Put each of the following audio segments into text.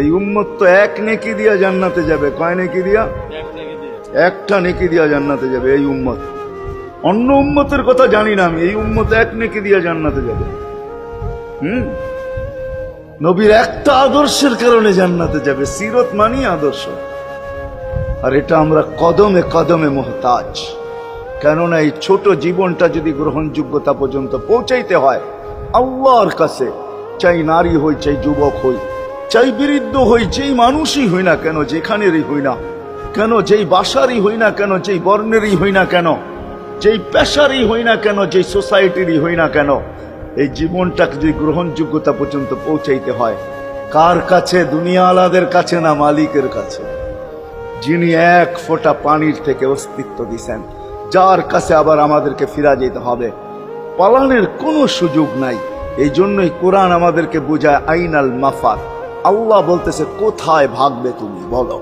এই উম্মত তো এক নেকি দিয়া জান্নাতে যাবে। কয় নেকি দিয়া? একটা নেকি দিয়া জান্নাতে যাবে এই উম্মত। অন্য উম্মতের কথা জানি না আমি, এই উম্মত এক নেকি দিয়া জান্নাতে যাবে। নবীর একটা আদর্শের কারণে জান্নাতে যাবে। সিরত মানি আদর্শ। আর এটা আমরা কদমে কদমে মুহতাজ। কেননা এই ছোট জীবনটা যদি গ্রহণযোগ্যতা পর্যন্ত পৌঁছাইতে হয় আল্লাহর কাছে, চাই নারী হই, চাই যুবক হই, চাই বৃদ্ধ হই, যেই মানুষই হই না কেন, যেখানেরই হই না কেন, যেই বাসারই হই না কেন, যেই বর্ণেরই হই না কেন, যেই পেশারই হই না কেন, যেই সোসাইটিরই হই না কেন, এই জীবনটাকে যদি গ্রহণযোগ্যতা পর্যন্ত পৌঁছাইতে হয় কার কাছে? দুনিয়া আলাদের কাছে না, মালিকের কাছে, যিনি এক ফোঁটা পানির থেকে অস্তিত্ব দিছেন, যার কাছে আবার আমাদেরকে ফিরা যেতে হবে। পালানের কোনো সুযোগ নাই। এই জন্যই কোরআন আমাদেরকে বোঝায় আইনাল মাফার। আল্লাহ বলতেছে কোথায় ভাগবে তুমি, বলো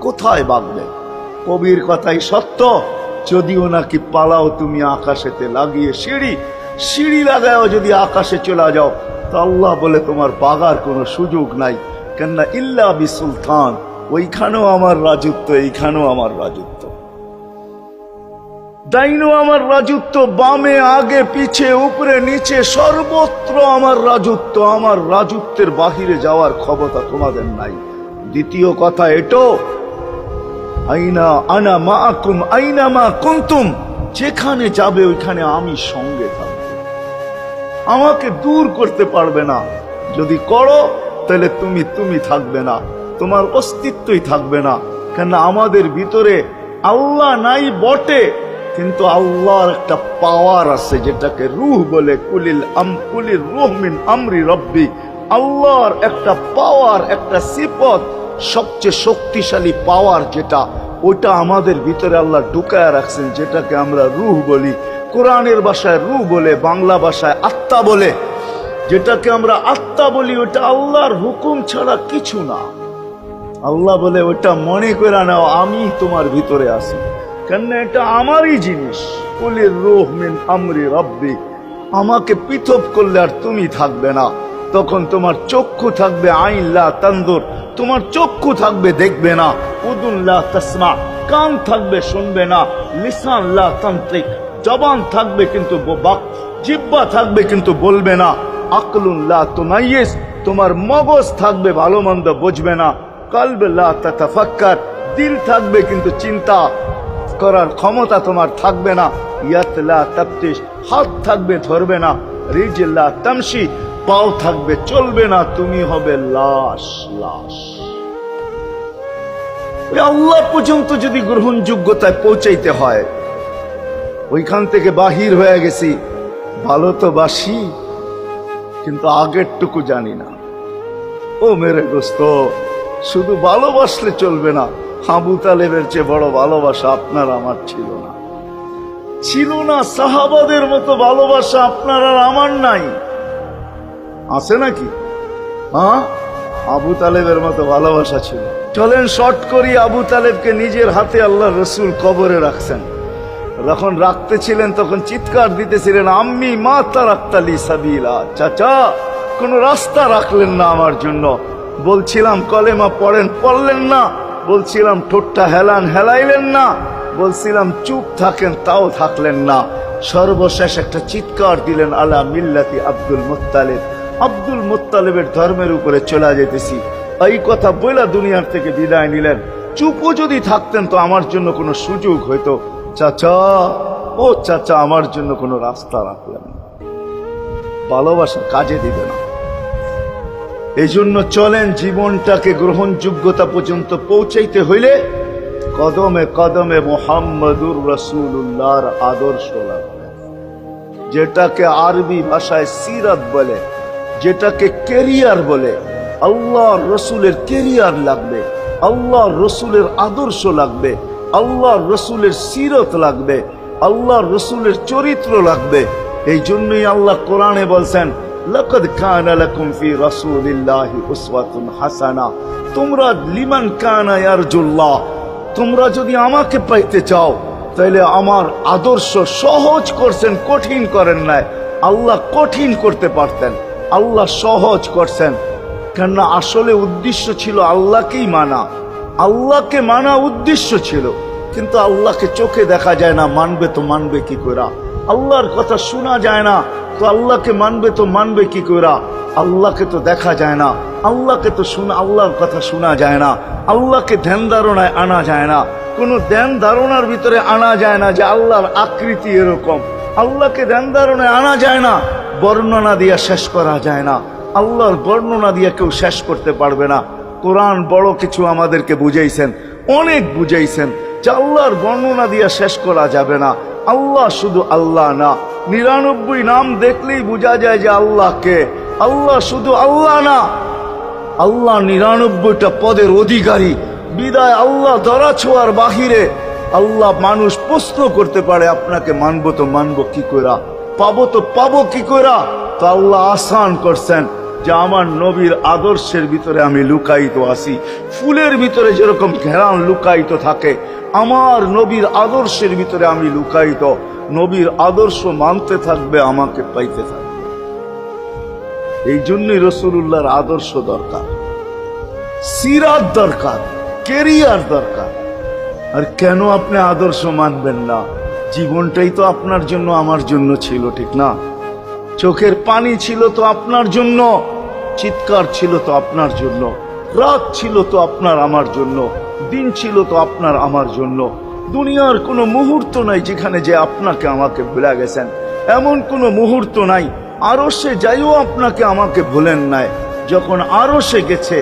কোথায় ভাগবে? কবির কথাই সত্য, যদিও নাকি পালাও তুমি আকাশেতে লাগিয়ে সিঁড়ি, সিঁড়ি লাগাও যদি আকাশে চলে যাও, তো আল্লাহ বলে তোমার পাগার কোনো সুযোগ নাই। কেননা ইল্লা বিসুলতান, ওইখানেও আমার রাজত্ব, এইখানেও আমার রাজত্ব, ডাইনো আমার রাজত্ব, বামে আগে পিছে উপরে নিচে সর্বত্র আমার রাজত্ব। আমার রাজত্বের বাহিরে যাওয়ার ক্ষমতা তোমাদের নাই। দ্বিতীয় কথা এটো, আইনা আনা মাআকুম আইনা মা কুনতুম, যেখানে যাবে ওইখানে আমি সঙ্গে থাকব। আমাকে দূর করতে পারবে না। যদি করো তাহলে তুমি থাকবে না, তোমার অস্তিত্বই থাকবে না। কেন আমাদের ভিতরে আল্লাহ নাই বটে, কিন্তু আল্লাহর একটা পাওয়ার আছে যেটাকে রূহ বলে। কুলির রূহ মিন আমরি রব্বি। আল্লাহর একটা পাওয়ার, একটা সিফত, সবচেয়ে শক্তিশালী পাওয়ার যেটা, ওটা আমাদের ভিতরে আল্লাহ ঢুকায় রাখছেন, যেটাকে আমরা রূহ বলি। কোরআনের ভাষায় রূহ বলে, বাংলা ভাষায় আত্মা বলে। যেটাকে আমরা আত্মা বলি ওটা আল্লাহর হুকুম ছাড়া কিছু না। আল্লাহ বলে ওটা মনে করে নাও আমি তোমার ভিতরে আছি, কেন এটা আমারই জিনিস। কুলির রূহ মিন আমরি রব্বি। আমাকে পৃথক করলে আর তুমি থাকবে না। তখন তোমার চক্ষু থাকবে আইন লা তানদুর, তোমার চক্ষু থাকবে দেখবে না। উদুন লা তাসমা, কান থাকবে শুনবে না। লিসান লা তান্তিক, জবান থাকবে কিন্তু জিহ্বা থাকবে কিন্তু বলবে না। আকলুন লা তুমাইয়িজ, তোমার মগজ থাকবে ভালো মন্দ বুঝবে না। কলব লা তাতাফাক্কার, দিল থাকবে কিন্তু চিন্তা করার ক্ষমতা তোমার থাকবে না। ইয়াত লা তাফতিশ, হাত থাকবে ধরবে না। রিজল লা তামশি, পাও থাকবে চলবে না। তুমি হবে লাশ। ওই আল্লাহ পর্যন্ত যদি গ্রহণযোগ্যতায় পৌঁছাইতে হয়, ওইখান থেকে বাহির হয়ে গেছি। ভালো তো বাসি, কিন্তু আগেরটুকু জানি না। ও মেরে দোস্ত, শুধু ভালোবাসলে চলবে না। আবু তালেবের চেয়ে বড় ভালোবাসা আপনার আমার ছিল না, ছিল না। সাহাবাদের মতো ভালোবাসা আপনার আর আমার নাই। আছে নাকি? হ্যাঁ, আবু তালেবের মতো ভালোবাসা ছিল। চলেন শর্ট করি। আবু তালেবকে নিজের হাতে আল্লাহ রসুল কবরে রাখছেন। যখন রাখতেছিলেন তখন চিৎকার দিতেছিলেন, আম্মি মা তারাক্তালি সাবিলা, চাচা কোন রাস্তা রাখলেন না আমার জন্য। বলছিলাম কলেমা পড়েন, পড়লেন না। বলছিলাম ঠোঁটটা হেলান, হেলাইলেন না। বলছিলাম চুপ থাকেন, তাও থাকলেন না। সর্বশেষ একটা চিৎকার দিলেন, আলা মিল্লাতি আব্দুল মুত্তালিব, আব্দুল মুত্তালিবের ধর্মের উপরে চলে যেতেছি। এই কথা বইলা দুনিয়ার থেকে বিদায় নিলেন। চুপও যদি থাকতেন তো আমার জন্য কোনো সুযোগ হইতো। চাচা, ও চাচা, আমার জন্য কোনো রাস্তা রাখলেন না। ভালোবাসা কাজে দিবে না। এই জন্য চলেন, জীবনটাকে গ্রহণযোগ্যতা পর্যন্ত পৌঁছাইতে হইলে কদমে কদমে মুহাম্মদুর রাসূলুল্লাহর আদর্শ লাগবে। যেটাকে আরবি ভাষায় সিরাত বলে, যেটাকে কেরিয়ার বলে। আল্লাহর রসুলের কেরিয়ার লাগবে, আল্লাহর রসুলের আদর্শ লাগবে, আল্লাহর রসুলের সিরত লাগবে, আল্লাহর রসুলের চরিত্র লাগবে। এই জন্যই আল্লাহ কোরআনে বলছেন, লাকাদ কানা লাকুম ফি রাসূলিল্লাহি উসওয়াতুন হাসানাহ। তোমরা লিমান কানা ইয়ারজুল্লাহ, তোমরা যদি আমাকে পাইতে চাও তাহলে আমার আদর্শ সহজ করছেন, কঠিন করেন নাই। আল্লাহ কঠিন করতে পারতেন, আল্লাহ সহজ করছেন। কেননা আসলে উদ্দেশ্য ছিল আল্লাহকেই মানা, আল্লাহকে মানা উদ্দেশ্য ছিল। কিন্তু আল্লাহকে চোখে দেখা যায় না, মানবে তো মানবে কি করে? আল্লাহর কথা শোনা যায় না, তো আল্লাহকে মানবে তো মানবে কি করে? আল্লাহকে তো দেখা যায় না, আল্লাহকে তো আল্লাহর কথা শোনা যায় না, আল্লাহকে ধ্যান ধারণায় আনা যায় না, কোন ধ্যান ধারণার ভিতরে আনা যায় না যে আল্লাহর আকৃতি এরকম। আল্লাহকে ধ্যান ধারণায় আনা যায় না, বর্ণনা দিয়া শেষ করা যায় না। আল্লাহর বর্ণনা দিয়া কেউ শেষ করতে পারবে না। কোরআন বড় কিছু আমাদেরকে বুঝাইছেন, অনেক বুঝাইছেন যে আল্লাহর বর্ণনা দিয়া শেষ করা যাবে না। আল্লাহ শুধু আল্লাহ না, 99 নাম দেখলেই বোঝা যায় যে আল্লাহকে। আল্লাহ শুধু আল্লাহ না, আল্লাহ 99টা পদের অধিকারী। বিদায় আল্লাহ ধরা ছোঁয়ার বাহিরে। আল্লাহ মানুষ প্রশ্ন করতে পারে, আপনাকে মানবো তো মানবো কি কইরা, পাবো তো পাবো কি কইরা? তো আল্লাহ আসান করছেন যে আমার নবীর আদর্শের ভিতরে আমি লুকায়িত আছি। ফুলের ভিতরে যেরকম ঘেরান লুকায়িত থাকে, আমার নবীর আদর্শের ভিতরে আমি লুকায়িত। নবীর আদর্শ মানতে থাকবে, আমাকে পাইতে থাকবে। এই জন্যই রাসূলুল্লাহর আদর্শ দরকার, সিরাত দরকার, কেরিয়ার দরকার। আর কেন আপনি আদর্শ মানবেন না? জীবনটাই তো আপনার জন্য আমার জন্য ছিল, ঠিক না? চোখের পানি ছিল তো আপনার জন্য, চিৎকার ছিল তো আপনার জন্য, রাত ছিল তো আপনার আমার জন্য, দিন ছিল তো আপনার আমার জন্য। দুনিয়ার কোনো মুহূর্ত নাই যেখানে যে আপনাকে আমাকে ভুলে গেছেন, এমন কোনো মুহূর্ত নাই। আরশে যাইও আপনাকে আমাকে ভুলেন নাই। যখন আরশে গেছে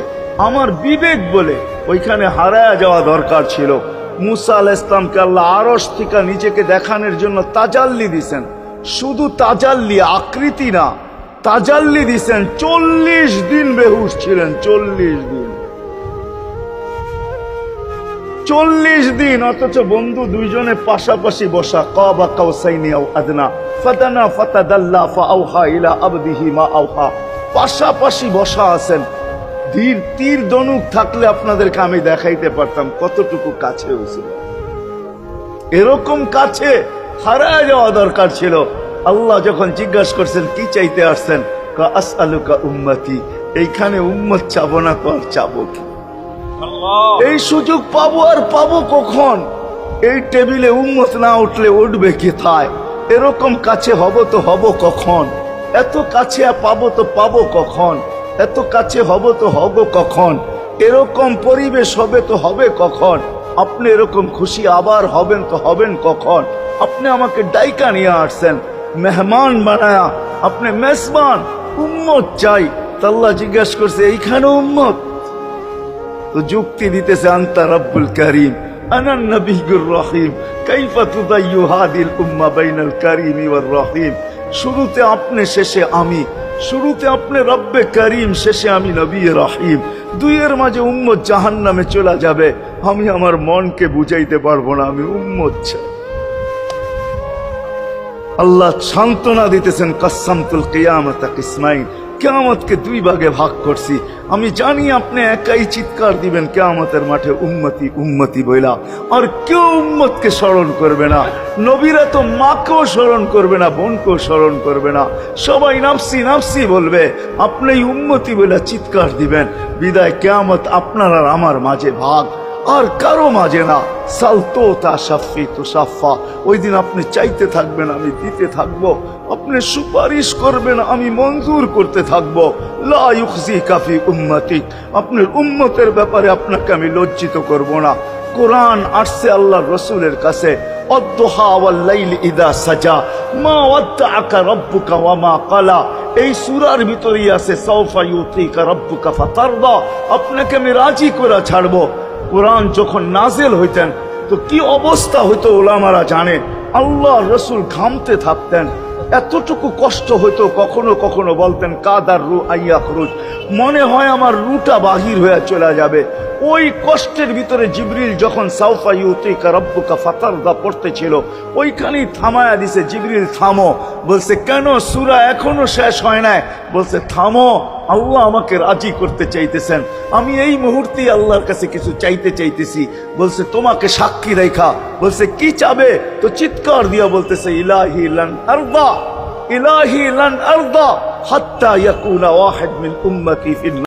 আমার বিবেক বলে ওইখানে হারায়া যাওয়া দরকার ছিল। মুসা আলাইহিস সালামকে আল্লাহ আরশ থেকে নিজেকে দেখানোর জন্য তাজাল্লি দিছেন। শুধু তাজাল্লি, আকৃতি না, তাজাল্লি দিছেন। 40 দিন বেহুশ ছিলেন, 40 দিন, 40 দিন। অথচ বন্ধু দুইজনে পাশাপাশি বসা, কাবা কাউসাইনি আও আদনা ফাদানা ফাতাদাল্লা ফাআওহা ইলা আবদিহি মা আওহা, পাশাপাশি বসা আছেন। তীর ধনুক থাকলে আপনাদেরকে আমি দেখাইতে পারতাম কতটুকু কাছে হয়েছিল। এরকম কাছে হারায় যাওয়া দরকার ছিল। আল্লাহ যখন জিজ্ঞাসা করছেন কি চাইতে আসছেন, আসআলুকা উম্মতি, এইখানে উম্মত চাবো না তো আর চাবো কি? এই সুযোগ পাবো আর পাবো কখন? এই টেবিলে উম্মত না উঠলে উঠবে কোথায়? এরকম কাছে হব তো হব কখন? এত কাছে পাবো তো পাবো কখন? এত কাছে হব তো হব কখন? এরকম পরিবেশ হবে তো হবে কখন? আপনি এরকম খুশি আবার হবেন তো হবেন কখন? আপনি আমাকে ডাইকা নিয়ে আসছেন, মেহমান বানায়া, আপনি মেজবান, উম্মত চাই। আল্লাহ জিজ্ঞাসা করছে এইখানে উম্মত? তো যুক্তি দিতেছে আনতা রব্বুল করিম আনান নবিয়্যুর রহিম কাইফা তুদাইয়ু হাদিল উম্মাহ বাইনাল কারীমি ওয়ার রহিম। শুরুতে আপনি, শেষে আমি। শুরুতে আপনি রব্বে করিম, শেষে আমি নবী রহিম। দুইয়ের মাঝে উম্মত জাহান্নামে চলে যাবে। আমি আমার মনকে বুঝাইতে পারবো না আমি উম্মত চাই। আল্লাহ সান্ত্বনা দিতেছেন, কাসসামতুল কিয়ামাতা কিসমাইন, কিয়ামতকে 2 ভাগে ভাগ করছি। আমি জানি আপনি একাই চিৎকার দিবেন কিয়ামতের মাঠে উম্মতি উম্মতি বইলা, আর কেউ উম্মতকে স্মরণ করবে না। নবীরা তো মাকেও স্মরণ করবে না, বোনকেও স্মরণ করবে না, সবাই নাফসি নাফসি বলবে। আপনি উম্মতি বইলা চিৎকার দিবেন। বিদায় কিয়ামত আপনার আর আমার মাঝে ভাগ, আর কারো মাঝে না। সালতো তা সাফি তো সাফা, ওই দিন আপনি চাইতে থাকবেন, আমি দিতে থাকবো। আপনি সুপারিশ করবেন, আমি মঞ্জুর করতে থাকবো। লা ইউখজিকা ফি উম্মতিক, আপনার উম্মতের ব্যাপারে আপনাকে আমি লজ্জিত করব না। কোরআন আসছে আল্লাহর রাসূলের কাছে, অদ্দুহা ওয়াল লাইলি ইযা সাজা মা ওয়াদ্দাআকা রাব্বুকা ওয়া মা ক্বালা। এই সূরার ভিতরেই আছে সাউফা ইউতিকা রাব্বুকা ফাতারদা, আপনাকে আমি রাজি করে ছাড়বো। কোরআন যখন নাজেল হইতেন তো কি অবস্থা হইতো উলামারা জানে। আল্লাহ রসুল ঘামতে থাকতেন, এতটুকু কষ্ট হইতো, কখনো কখনো বলতেন কাদার রু আইয়া খরুজ, মনে হয় আমার রুটা বাহির হয়ে চলে যাবে। ওই কষ্টের ভিতরে জিবরিল যখন সাউফা ইউতিকা রাব্বুকা ফাতারদা পড়তেছিল, ওইখানেই থামায়া দিছে, জিবরিল থামো। বলছে কেন? সূরা এখনো শেষ হয় নাই। বলছে থামো, আল্লাহ আমাকে রাজি করতে চাইতেছেন, আমি এই মুহূর্তেই আল্লাহর কাছে কিছু চাইতে চাইতেছি। বলছে তোমাকে সাক্ষী রেখা। বলছে কি চাবে? তো চিৎকার দিয়া বলতেছে ইলাহি লান আরদা, ইলাহি লান আরদা হাত্তা ইয়াকুনা ওয়াহিদ মিন উম্মতি ফিল